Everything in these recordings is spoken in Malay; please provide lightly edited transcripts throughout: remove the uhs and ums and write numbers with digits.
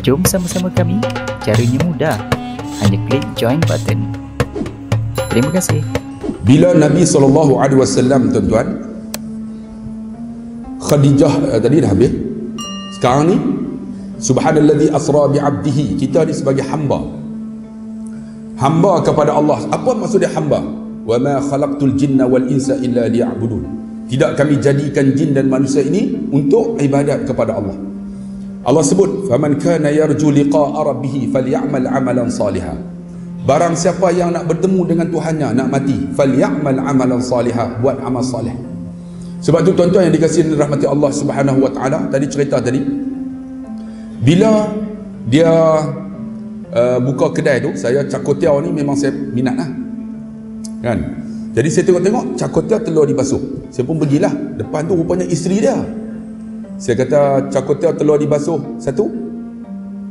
Jom sama-sama kami. Caranya mudah. Hanya klik join button. Terima kasih. Bila Nabi SAW, tuan-tuan, Khadijah tadi dah habis. Sekarang ni subhanalladzi asra bi'abdihi, kita ni sebagai hamba kepada Allah. Apa maksud dia hamba? Wa ma khalaqtul jinna wal insa illa liya'budun. Tidak kami jadikan jin dan manusia ini untuk ibadat kepada Allah. Allah sebut faman kana yarju liqa'a rabbih falyamal amalan salihan. Barang siapa yang nak bertemu dengan Tuhannya, nak mati, falyamal amalan salihan, buat amal soleh. Sebab tu tuan-tuan yang dikasihi rahmati Allah Subhanahu wa taala, tadi cerita tadi, bila dia buka kedai tu, saya cakotiau ni memang saya minat lah kan. Jadi saya tengok-tengok cakotiau telur dibasuh, saya pun pergilah. Depan tu rupanya isteri dia. Saya kata, cakotiau telur dibasuh satu.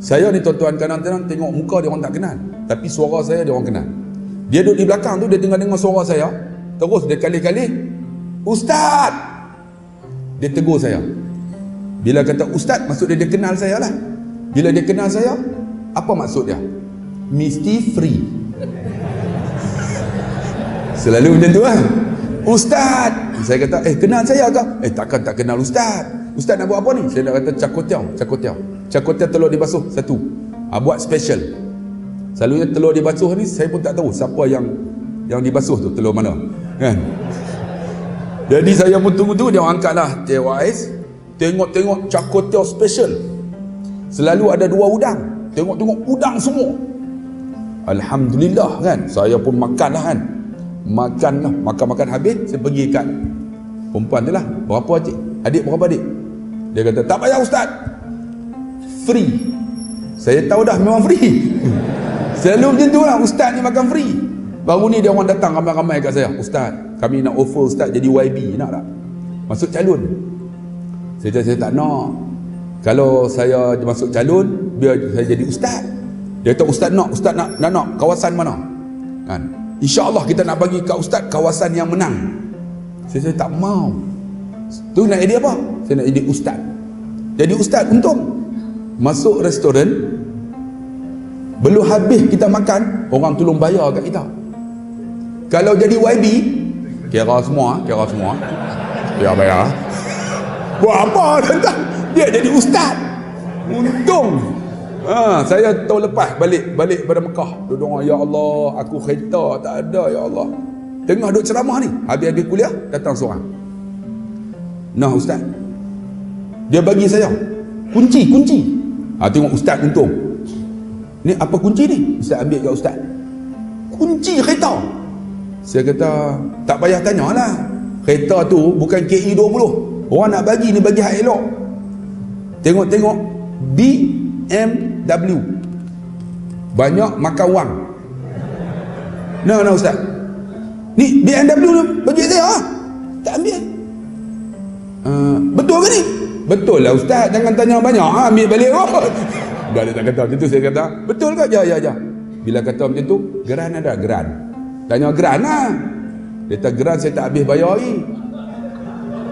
Saya ni tuan-tuan kadang-kadang tengok muka dia orang tak kenal, tapi suara saya dia orang kenal. Dia duduk di belakang tu, dia dengar suara saya, terus dia kali-kali, "Ustaz!" Dia tegur saya. Bila kata Ustaz, maksud dia kenal saya lah. Bila dia kenal saya, apa maksud dia? Mesti free. Selalu macam tu lah. Ustaz! Saya kata, kenal saya ke? Takkan tak kenal Ustaz. Ustaz nak buat apa ni? Saya nak kata cakotiau telur dibasuh satu. Buat special. Selalunya telur dibasuh ni saya pun tak tahu siapa yang dibasuh tu, telur mana kan. Jadi saya pun tunggu-tunggu, dia angkatlah teh ais. Tengok-tengok cakotiau special. Selalu ada 2 udang. Tengok-tengok udang semua. Alhamdulillah kan. Saya pun makanlah kan. Makan habis, saya pergi kat perempuan tu lah. Berapa adik? Berapa adik? Dia kata, tak payah Ustaz, free. Saya tahu dah memang free. Selalu macam tu lah, Ustaz ni makan free. Baru ni dia orang datang ramai-ramai kat saya. Ustaz, kami nak offer Ustaz jadi YB, nak tak? Masuk calon. Saya tak nak. Kalau saya masuk calon, biar saya jadi Ustaz. Dia kata, Ustaz nak kawasan mana? Kan? InsyaAllah kita nak bagi kat Ustaz kawasan yang menang. Saya tak mau. Tu nak jadi apa? Saya nak jadi Ustaz. Jadi Ustaz untung. Masuk restoran, belum habis kita makan, orang tolong bayar kat kita. Kalau jadi YB, kira semua. Bayar. Buat apa tuan-tuan? Dia jadi Ustaz. Untung. Saya tahun lepas balik pada Mekah. Duduk, ya Allah, aku kereta tak ada, ya Allah. Tengah duduk ceramah ni, habis-habis kuliah, datang seorang. Nah Ustaz, dia bagi saya kunci. Tengok Ustaz untung. Ni apa kunci ni? Ustaz ambil kat Ustaz. Kunci kereta. Saya kata, tak payah tanyalah. Kereta tu bukan KE20. Orang nak bagi ni bagi hak elok. Tengok BMW. Banyak makan wang. Nah Ustaz, ni BMW ni bagi saya. Tak ambil. Betul ke ni? Betul lah Ustaz, jangan tanya banyak. Ambil balik kot. Dia tak kata macam tu. Saya kata, betul ke? Ya. Bila kata macam tu, geran ada? Geran. Tanya geran lah. Dia kata, geran saya tak habis bayar lagi.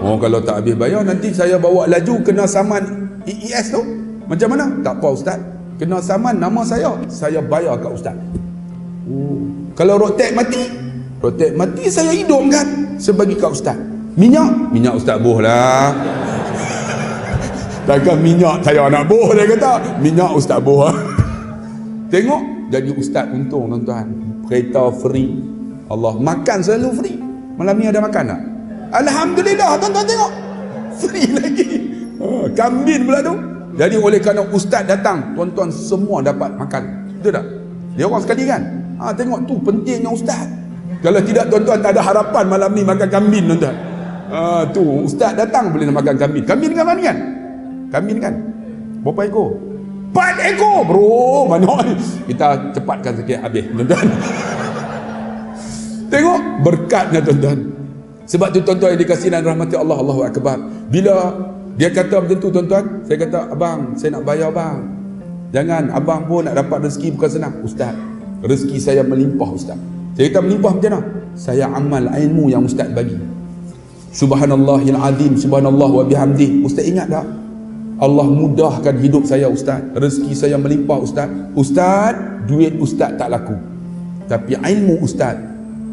Kalau tak habis bayar, nanti saya bawa laju kena saman EES tu. Macam mana? Tak apa Ustaz, kena saman nama saya bayar kat Ustaz. Kalau rotek mati saya hidupkan, saya bagi kat Ustaz. Minyak Ustaz boh lah. Takkan minyak saya nak boh, dia kata. Minyak Ustaz boh. Tengok, jadi Ustaz untung tuan-tuan. Kereta free. Allah, makan selalu free. Malam ni ada makan tak? Alhamdulillah tuan-tuan, tengok. Free lagi. Kambing pula tu. Jadi oleh kerana Ustaz datang, tuan-tuan semua dapat makan. Betul tak? Dia orang sekali kan? Tengok tu pentingnya Ustaz. Kalau tidak tuan-tuan tak ada harapan malam ni makan kambing tuan-tuan. Tu Ustaz datang boleh nak makan kambing. Kambing kan? Berapa ekor? 4 ekor bro. Mana? Kita cepatkan sikit habis tuan-tuan. Tengok berkatnya tuan-tuan. Sebab tu tuan-tuan yang dikasihi dan rahmati Allah, Allahu Akbar. Bila dia kata macam tu tuan-tuan, saya kata, abang, saya nak bayar bang. Jangan, abang pun nak dapat rezeki bukan senang. Ustaz, rezeki saya melimpah Ustaz. Saya kata melimpah macam mana? Saya amal ilmu yang Ustaz bagi. Subhanallahil azim, subhanallah wa bihamdih. Ustaz ingat tak? Allah mudahkan hidup saya ustaz, rezeki saya melimpah ustaz. Ustaz, duit ustaz tak laku, tapi ilmu ustaz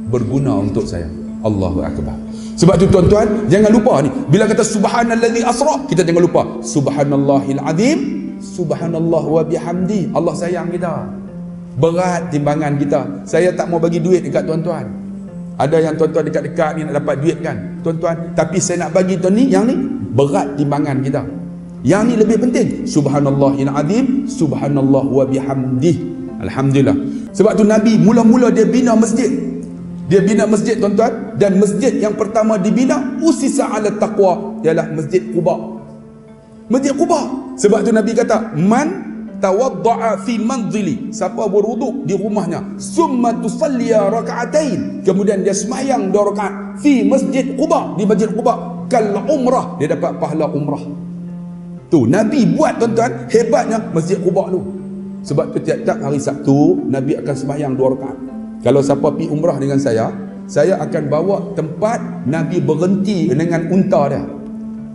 berguna untuk saya. Allahu akbar. Sebab tu tuan-tuan, jangan lupa ni, bila kata subhanallazi asra, kita jangan lupa subhanallahil azim, subhanallah wa bihamdi. Allah sayang kita. Berat timbangan kita. Saya tak mau bagi duit dekat tuan-tuan. Ada yang tuan-tuan dekat-dekat ni nak dapat duit kan tuan-tuan, tapi saya nak bagi tuan ni, yang ni berat timbangan kita. Yang ni lebih penting. Subhanallahil azim, subhanallah wa bihamdi. Alhamdulillah. Sebab tu Nabi mula-mula dia bina masjid. Dia bina masjid tuan-tuan, dan masjid yang pertama dibina usisa ala taqwa, ialah Masjid Quba. Masjid Quba. Sebab tu Nabi kata, man tawadda'a fi manzili, siapa berwuduk di rumahnya, summa tusalliya raka'atain, kemudian dia sembahyang 2 rakaat fi Masjid Quba, di Masjid Quba, kal umrah, dia dapat pahala umrah. Tu Nabi buat tuan-tuan, hebatnya Masjid Quba tu. Sebab tu tiap-tiap hari Sabtu Nabi akan sembahyang 2 rakaat. Kalau siapa pergi umrah dengan saya akan bawa tempat Nabi berhenti dengan unta dia,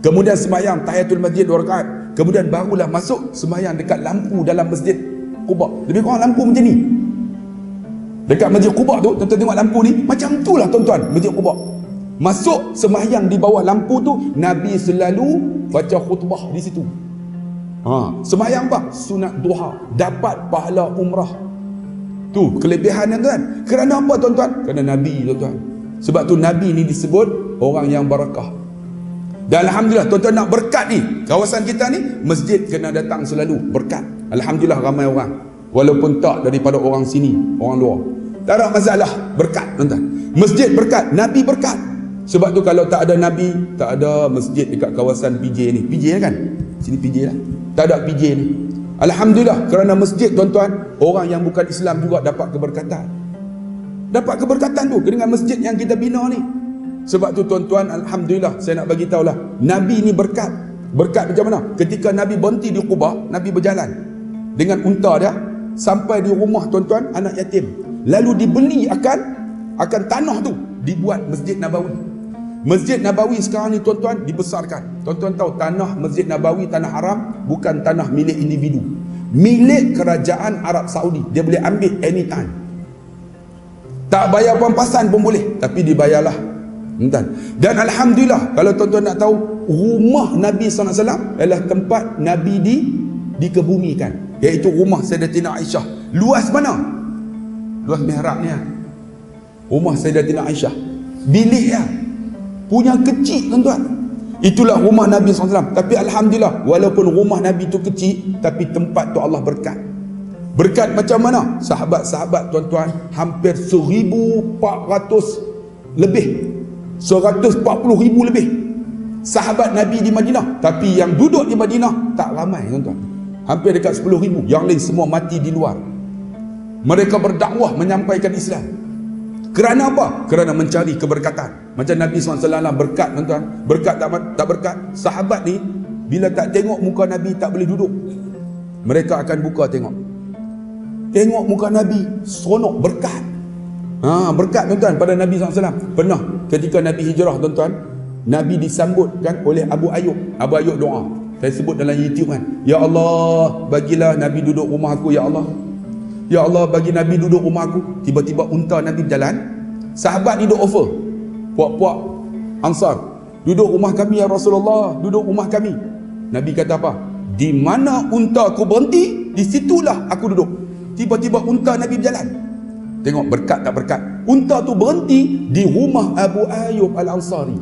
kemudian sembahyang tahiyatul masjid 2 rakaat, kemudian barulah masuk sembahyang dekat lampu dalam Masjid Quba. Lebih kurang lampu macam ni. Dekat Masjid Quba tu, tuan-tuan tengok lampu ni, macam itulah tuan-tuan Masjid Quba. Masuk sembahyang di bawah lampu tu, Nabi selalu baca khutbah di situ. Sembahyang apa? Sunat duha, dapat pahala umrah. Tu kelebihan tuan. Kerana apa tuan-tuan? Kerana Nabi tuan-tuan. Sebab tu Nabi ni disebut orang yang barakah. Dan alhamdulillah tuan-tuan, nak berkat ni, kawasan kita ni masjid kena datang selalu berkat. Alhamdulillah ramai orang, walaupun tak daripada orang sini, orang luar, tak ada masalah, berkat tuan-tuan. Masjid berkat, Nabi berkat. Sebab tu kalau tak ada Nabi, tak ada masjid dekat kawasan PJ ni. PJ kan? Sini PJ lah. Tak ada PJ ni. Alhamdulillah, kerana masjid tuan-tuan, orang yang bukan Islam juga dapat keberkatan. Dapat keberkatan tu dengan masjid yang kita bina ni. Sebab tu tuan-tuan, alhamdulillah, saya nak bagi tahulah, Nabi ni berkat. Berkat macam mana? Ketika Nabi berhenti di Quba, Nabi berjalan dengan unta dia sampai di rumah tuan-tuan anak yatim. Lalu dibeli akan tanah tu, dibuat Masjid Nabawi. Masjid Nabawi sekarang ni tuan-tuan dibesarkan. Tuan-tuan tahu tanah Masjid Nabawi, tanah haram, bukan tanah milik individu, milik kerajaan Arab Saudi. Dia boleh ambil anytime. Tak bayar pampasan pun boleh, tapi dibayarlah. Dan alhamdulillah, kalau tuan-tuan nak tahu, rumah Nabi SAW adalah tempat Nabi dikebumikan, iaitu rumah Sayyidatina Aisyah. Luas mana? Luas mihrab ni. Rumah Sayyidatina Aisyah, bilik dia punya kecil tuan-tuan. Itulah rumah Nabi SAW. Tapi alhamdulillah, walaupun rumah Nabi tu kecil, tapi tempat tu Allah berkat. Berkat macam mana? Sahabat-sahabat tuan-tuan, hampir 1,400 lebih, 140,000 lebih sahabat Nabi di Madinah. Tapi yang duduk di Madinah tak ramai tuan-tuan, hampir dekat 10,000. Yang lain semua mati di luar. Mereka berdakwah menyampaikan Islam. Kerana apa? Kerana mencari keberkatan. Macam Nabi SAW berkat tuan-tuan. Berkat tak berkat, sahabat ni bila tak tengok muka Nabi tak boleh duduk. Mereka akan buka tengok muka Nabi, seronok, berkat. Berkat tuan-tuan pada Nabi SAW. Pernah ketika Nabi hijrah tuan-tuan, Nabi disambutkan oleh Abu Ayyub. Abu Ayyub doa, saya sebut dalam YouTube kan, Ya Allah, bagilah Nabi duduk rumah aku, Ya Allah. Ya Allah, bagi Nabi duduk rumah aku. Tiba-tiba unta Nabi berjalan, sahabat ni duduk offer, puak-puak Ansar, duduk rumah kami ya Rasulullah, duduk rumah kami. Nabi kata apa? Di mana unta aku berhenti, di situlah aku duduk. Tiba-tiba unta Nabi berjalan. Tengok berkat tak berkat. Unta tu berhenti di rumah Abu Ayyub Al-Ansari.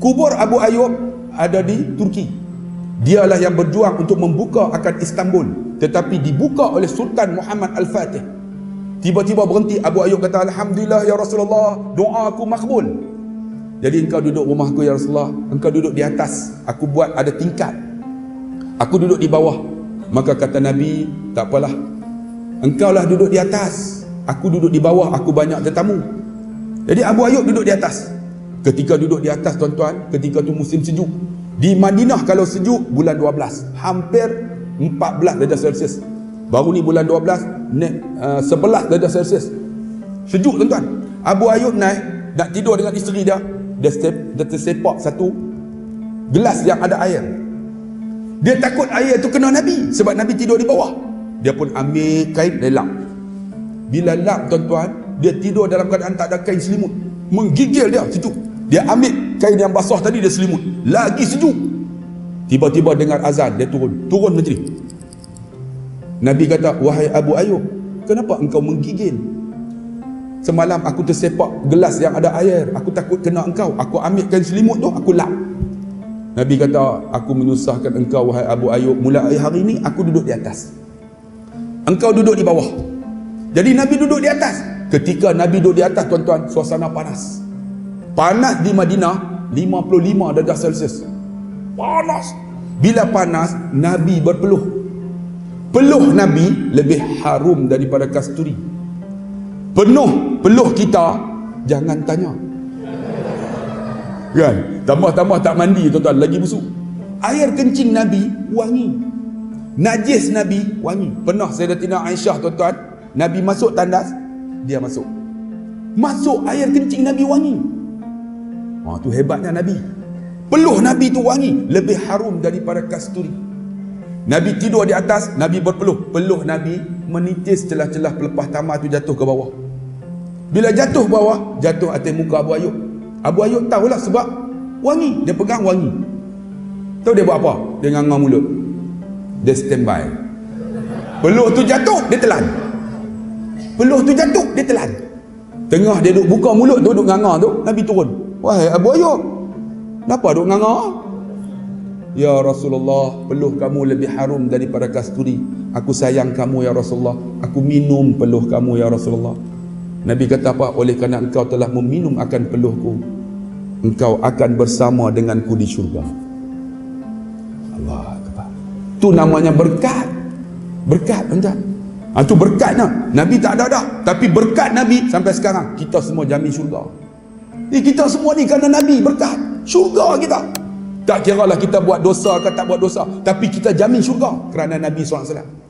Kubur Abu Ayyub ada di Turki. Dialah yang berjuang untuk membuka akan Istanbul, tetapi dibuka oleh Sultan Muhammad Al-Fatih. Tiba-tiba berhenti. Abu Ayyub kata, Alhamdulillah ya Rasulullah, doa aku makbul. Jadi engkau duduk rumah aku ya Rasulullah, engkau duduk di atas, aku buat ada tingkat, aku duduk di bawah. Maka kata Nabi, tak apalah, engkau lah duduk di atas, aku duduk di bawah, aku banyak tetamu. Jadi Abu Ayyub duduk di atas. Ketika duduk di atas tuan-tuan, ketika tu musim sejuk. Di Madinah kalau sejuk bulan 12, hampir 14 darjah Celsius. Baru ni bulan 12 naik 11 darjah Celsius. Sejuk tuan-tuan. Abu Ayyub naik nak tidur dengan isteri dia. Dia tersepak satu gelas yang ada air. Dia takut air tu kena Nabi, sebab Nabi tidur di bawah. Dia pun ambil kain, dia lap. Bila lap tuan-tuan, dia tidur dalam keadaan tak ada kain selimut. Menggigil dia situ. Dia ambil kain yang basah tadi, dia selimut. Lagi sejuk. Tiba-tiba dengar azan, dia turun macam ni. Nabi kata, wahai Abu Ayyub, kenapa engkau menggigil? Semalam aku tersepak gelas yang ada air, aku takut kena engkau. Aku ambil kain selimut tu, aku lap. Nabi kata, aku menyusahkan engkau wahai Abu Ayyub. Mulai hari ini aku duduk di atas, engkau duduk di bawah. Jadi Nabi duduk di atas. Ketika Nabi duduk di atas, tuan-tuan, suasana panas. Panas di Madinah 55 darjah Celsius. Panas. Bila panas, Nabi berpeluh. Peluh Nabi lebih harum daripada kasturi. Peluh kita jangan tanya. Kan? Tambah-tambah tak mandi, tuan-tuan, lagi busuk. Air kencing Nabi wangi. Najis Nabi wangi. Pernah Sayyidatina Aisyah, tuan-tuan, Nabi masuk tandas, dia masuk air kencing Nabi wangi. Tu hebatnya Nabi. Peluh Nabi tu wangi, lebih harum daripada kasturi. Nabi tidur di atas, Nabi berpeluh. Peluh Nabi menitis celah-celah pelepah tamar tu jatuh ke bawah. Bila jatuh bawah, jatuh atas muka Abu Ayyub. Abu Ayyub tahulah sebab wangi. Dia pegang wangi. Tahu dia buat apa? Dia nganga mulut. Dia standby. Peluh tu jatuh, dia telan. Peluh tu jatuh, dia telan. Tengah dia duduk buka mulut tu, duduk nganga tu, Nabi turun. Wahai Abu Ayyub, kenapa duduk nganga? Ya Rasulullah, peluh kamu lebih harum daripada kasturi. Aku sayang kamu ya Rasulullah. Aku minum peluh kamu ya Rasulullah. Nabi kata apa? Oleh kerana engkau telah meminum akan peluhku, engkau akan bersama denganku di syurga. Allah Akbar. Tu namanya berkat. Berkat, tuan-tuan. Itu berkatnya. Nabi tak ada dah, tapi berkat Nabi sampai sekarang kita semua jamin syurga. Kita semua ni kerana Nabi berkat syurga kita. Tak kira lah kita buat dosa ke tak buat dosa, tapi kita jamin syurga kerana Nabi SAW.